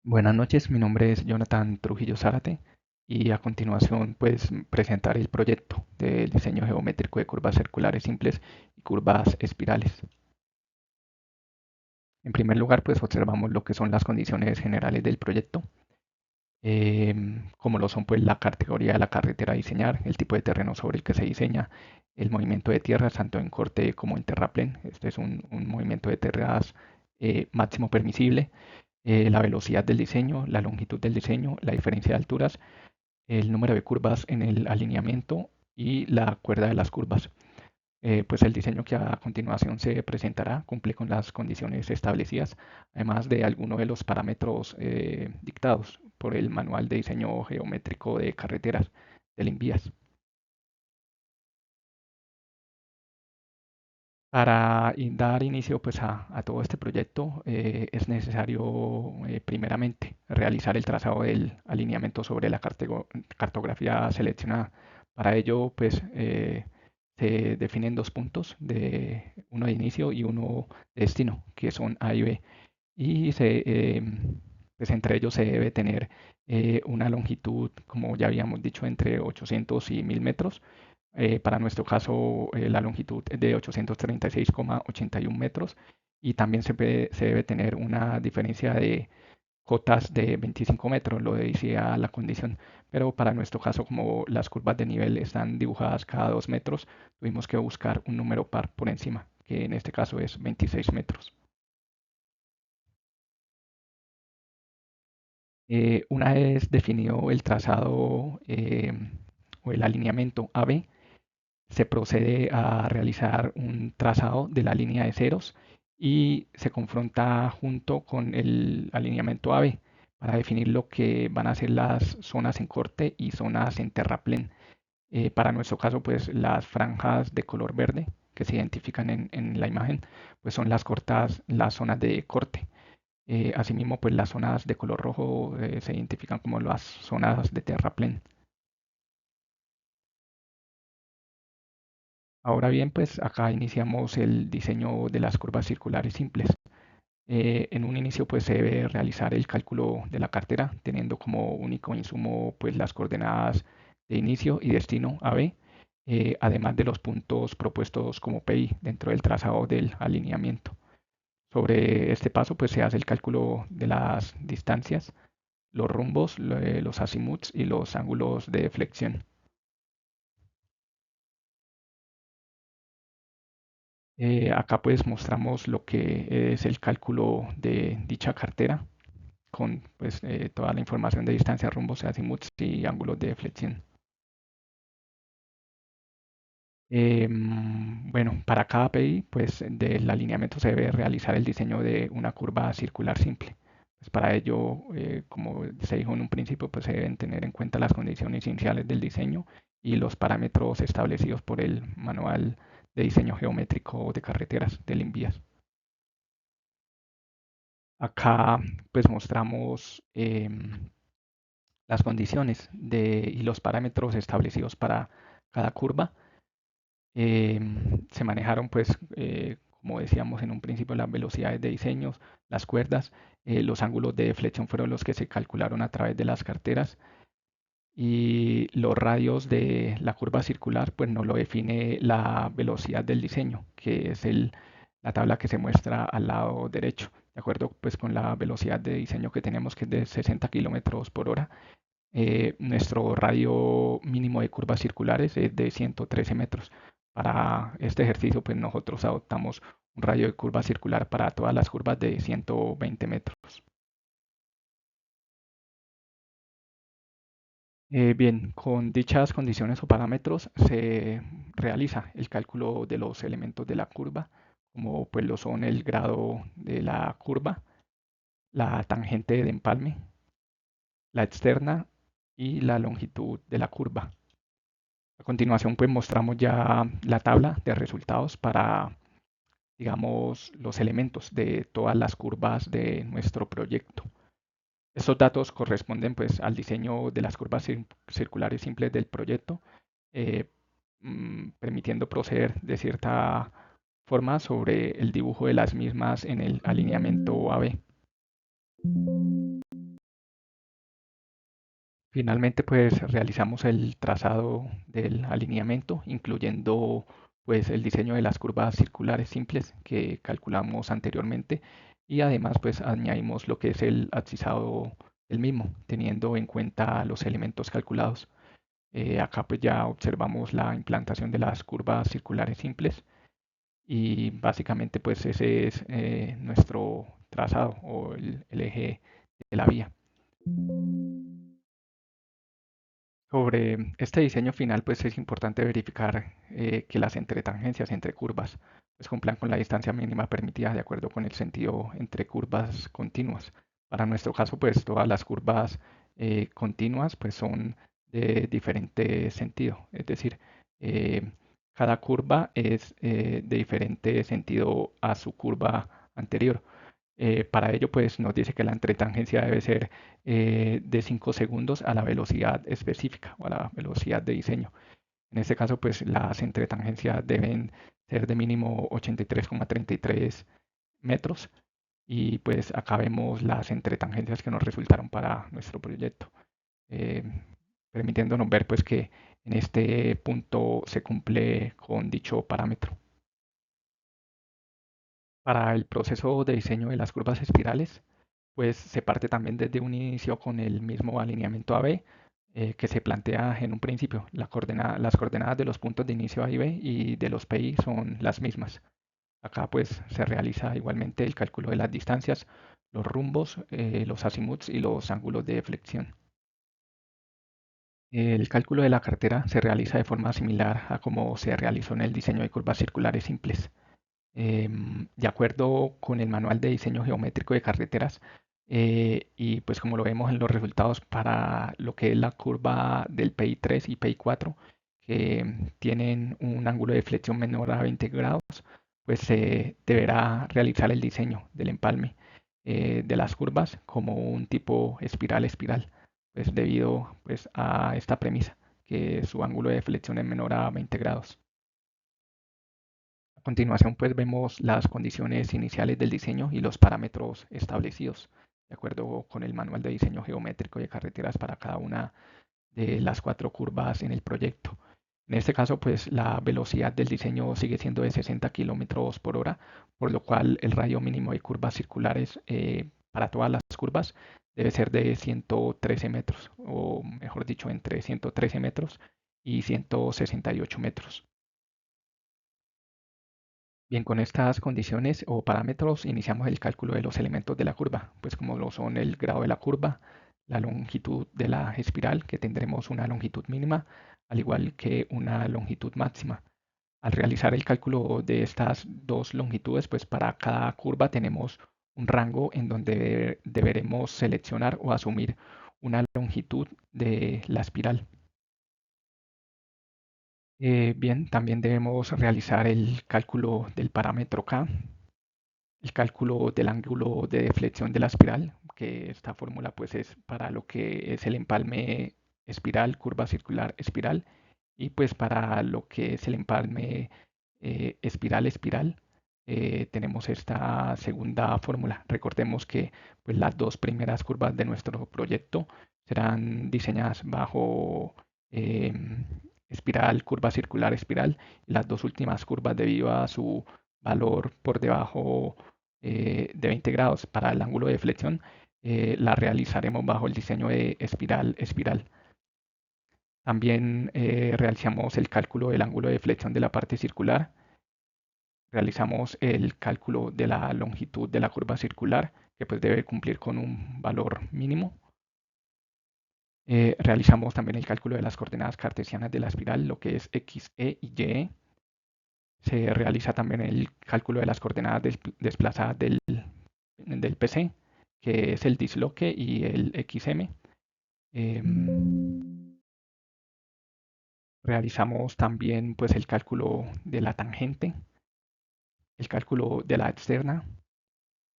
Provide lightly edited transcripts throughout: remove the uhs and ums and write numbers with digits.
Buenas noches, mi nombre es Jonathan Trujillo Zárate y a continuación pues presentaré el proyecto del diseño geométrico de curvas circulares simples y curvas espirales. En primer lugar pues observamos lo que son las condiciones generales del proyecto, como lo son pues la categoría de la carretera a diseñar, el tipo de terreno sobre el que se diseña, el movimiento de tierras tanto en corte como en terraplén. Este es un movimiento de tierras máximo permisible, la velocidad del diseño, la longitud del diseño, la diferencia de alturas, el número de curvas en el alineamiento y la cuerda de las curvas. Pues el diseño que a continuación se presentará cumple con las condiciones establecidas, además de algunos de los parámetros dictados por el Manual de Diseño Geométrico de Carreteras del INVIAS. Para dar inicio pues, a todo este proyecto es necesario primeramente realizar el trazado del alineamiento sobre la cartografía seleccionada. Para ello pues, se definen dos puntos, uno de inicio y uno de destino, que son A y B. Y pues entre ellos se debe tener una longitud, como ya habíamos dicho, entre 800 y 1000 metros. Para nuestro caso, la longitud es de 836,81 metros y también se debe tener una diferencia de cotas de 25 metros, lo decía la condición. Pero para nuestro caso, como las curvas de nivel están dibujadas cada 2 metros, tuvimos que buscar un número par por encima, que en este caso es 26 metros. Una vez definido el trazado o el alineamiento AB, se procede a realizar un trazado de la línea de ceros y se confronta junto con el alineamiento AB para definir lo que van a ser las zonas en corte y zonas en terraplén. Para nuestro caso, pues las franjas de color verde que se identifican en la imagen, pues son las zonas de corte. Asimismo, pues las zonas de color rojo se identifican como las zonas de terraplén. Ahora bien, pues acá iniciamos el diseño de las curvas circulares simples. En un inicio pues se debe realizar el cálculo de la cartera teniendo como único insumo pues las coordenadas de inicio y destino AB, además de los puntos propuestos como PI dentro del trazado del alineamiento. Sobre este paso pues se hace el cálculo de las distancias, los rumbos, los azimuths y los ángulos de flexión. Acá pues mostramos lo que es el cálculo de dicha cartera con pues, toda la información de distancia, rumbos, azimuths y ángulos de flexión. Bueno, para cada API, pues del alineamiento se debe realizar el diseño de una curva circular simple. Pues para ello, como se dijo en un principio, pues se deben tener en cuenta las condiciones iniciales del diseño y los parámetros establecidos por el Manual de Diseño Geométrico de Carreteras del INVIAS. Acá pues mostramos las condiciones y los parámetros establecidos para cada curva. Se manejaron pues como decíamos en un principio las velocidades de diseños, las cuerdas, los ángulos de flexión fueron los que se calcularon a través de las carteras y los radios de la curva circular pues no lo define la velocidad del diseño, que es la tabla que se muestra al lado derecho, de acuerdo pues con la velocidad de diseño que tenemos que es de 60 kilómetros por hora. Nuestro radio mínimo de curvas circulares es de 113 metros. Para este ejercicio pues nosotros adoptamos un radio de curva circular para todas las curvas de 120 metros. Bien, con dichas condiciones o parámetros se realiza el cálculo de los elementos de la curva, como pues lo son el grado de la curva, la tangente de empalme, la externa y la longitud de la curva. A continuación pues mostramos ya la tabla de resultados para, digamos, los elementos de todas las curvas de nuestro proyecto. Estos datos corresponden pues al diseño de las curvas circulares simples del proyecto, eh, permitiendo proceder de cierta forma sobre el dibujo de las mismas en el alineamiento AB. Finalmente, pues realizamos el trazado del alineamiento, incluyendo pues el diseño de las curvas circulares simples que calculamos anteriormente y además pues añadimos lo que es el abscisado del mismo, teniendo en cuenta los elementos calculados. Acá pues ya observamos la implantación de las curvas circulares simples y básicamente pues ese es nuestro trazado o el eje de la vía. Sobre este diseño final, pues es importante verificar que las entretangencias entre curvas pues cumplan con la distancia mínima permitida de acuerdo con el sentido entre curvas continuas. Para nuestro caso, pues todas las curvas continuas pues son de diferente sentido, es decir, eh, cada curva es de diferente sentido a su curva anterior. Para ello, pues nos dice que la entretangencia debe ser de 5 segundos a la velocidad específica o a la velocidad de diseño. En este caso, pues las entretangencias deben ser de mínimo 83,33 metros y pues acá vemos las entretangencias que nos resultaron para nuestro proyecto, eh, permitiéndonos ver pues que en este punto se cumple con dicho parámetro. Para el proceso de diseño de las curvas espirales, pues se parte también desde un inicio con el mismo alineamiento AB que se plantea en un principio. Las coordenadas de los puntos de inicio A y B y de los PI son las mismas. Acá pues se realiza igualmente el cálculo de las distancias, los rumbos, los azimuths y los ángulos de flexión. El cálculo de la cartera se realiza de forma similar a como se realizó en el diseño de curvas circulares simples. De acuerdo con el manual de diseño geométrico de carreteras, y pues como lo vemos en los resultados para lo que es la curva del PI3 y PI4, que tienen un ángulo de flexión menor a 20 grados, pues se deberá realizar el diseño del empalme de las curvas como un tipo espiral-espiral, pues debido pues a esta premisa, que su ángulo de flexión es menor a 20 grados. A continuación, pues vemos las condiciones iniciales del diseño y los parámetros establecidos, de acuerdo con el manual de diseño geométrico de carreteras para cada una de las 4 curvas en el proyecto. En este caso, pues la velocidad del diseño sigue siendo de 60 kilómetros por hora, por lo cual el radio mínimo de curvas circulares para todas las curvas debe ser de 113 metros, o mejor dicho, entre 113 metros y 168 metros. Bien, con estas condiciones o parámetros iniciamos el cálculo de los elementos de la curva, pues como lo son el grado de la curva, la longitud de la espiral, que tendremos una longitud mínima, al igual que una longitud máxima. Al realizar el cálculo de estas dos longitudes, pues para cada curva tenemos un rango en donde deberemos seleccionar o asumir una longitud de la espiral. Bien, también debemos realizar el cálculo del parámetro K, el cálculo del ángulo de deflexión de la espiral, que esta fórmula pues es para lo que es el empalme espiral, curva circular espiral, y pues para lo que es el empalme espiral, tenemos esta segunda fórmula. Recordemos que pues las dos primeras curvas de nuestro proyecto serán diseñadas bajo espiral, curva circular espiral, y las dos últimas curvas debido a su valor por debajo de 20 grados para el ángulo de flexión, la realizaremos bajo el diseño de espiral-espiral. También realizamos el cálculo del ángulo de flexión de la parte circular, realizamos el cálculo de la longitud de la curva circular, que pues debe cumplir con un valor mínimo. Realizamos también el cálculo de las coordenadas cartesianas de la espiral, lo que es x, e y y. Se realiza también el cálculo de las coordenadas desplazadas del PC, que es el disloque y el XM. Realizamos también pues el cálculo de la tangente, el cálculo de la externa,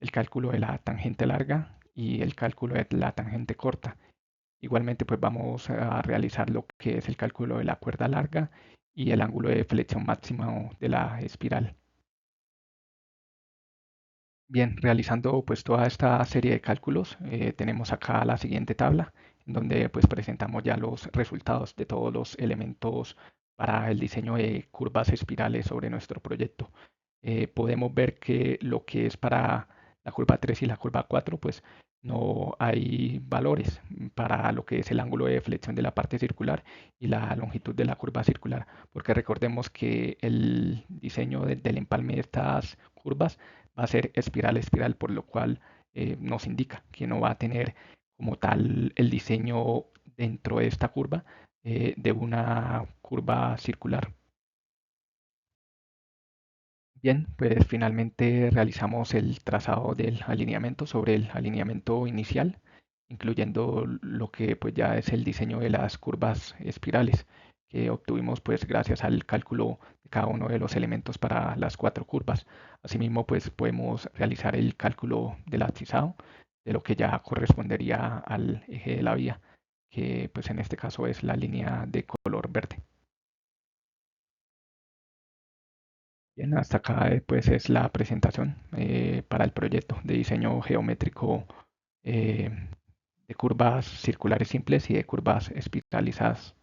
el cálculo de la tangente larga y el cálculo de la tangente corta. Igualmente pues vamos a realizar lo que es el cálculo de la cuerda larga y el ángulo de flexión máximo de la espiral. Bien, realizando pues toda esta serie de cálculos, tenemos acá la siguiente tabla donde pues presentamos ya los resultados de todos los elementos para el diseño de curvas espirales sobre nuestro proyecto. Podemos ver que lo que es para la curva 3 y la curva 4, pues no hay valores para lo que es el ángulo de flexión de la parte circular y la longitud de la curva circular, porque recordemos que el diseño del empalme de estas curvas va a ser espiral a espiral, por lo cual nos indica que no va a tener como tal el diseño dentro de esta curva de una curva circular. Bien, pues finalmente realizamos el trazado del alineamiento sobre el alineamiento inicial, incluyendo lo que pues ya es el diseño de las curvas espirales que obtuvimos pues gracias al cálculo de cada uno de los elementos para las cuatro curvas. Asimismo, pues podemos realizar el cálculo del abscisado de lo que ya correspondería al eje de la vía, que pues en este caso es la línea de color verde. Bien, hasta acá pues es la presentación para el proyecto de diseño geométrico eh, de curvas circulares simples y de curvas espiralizadas.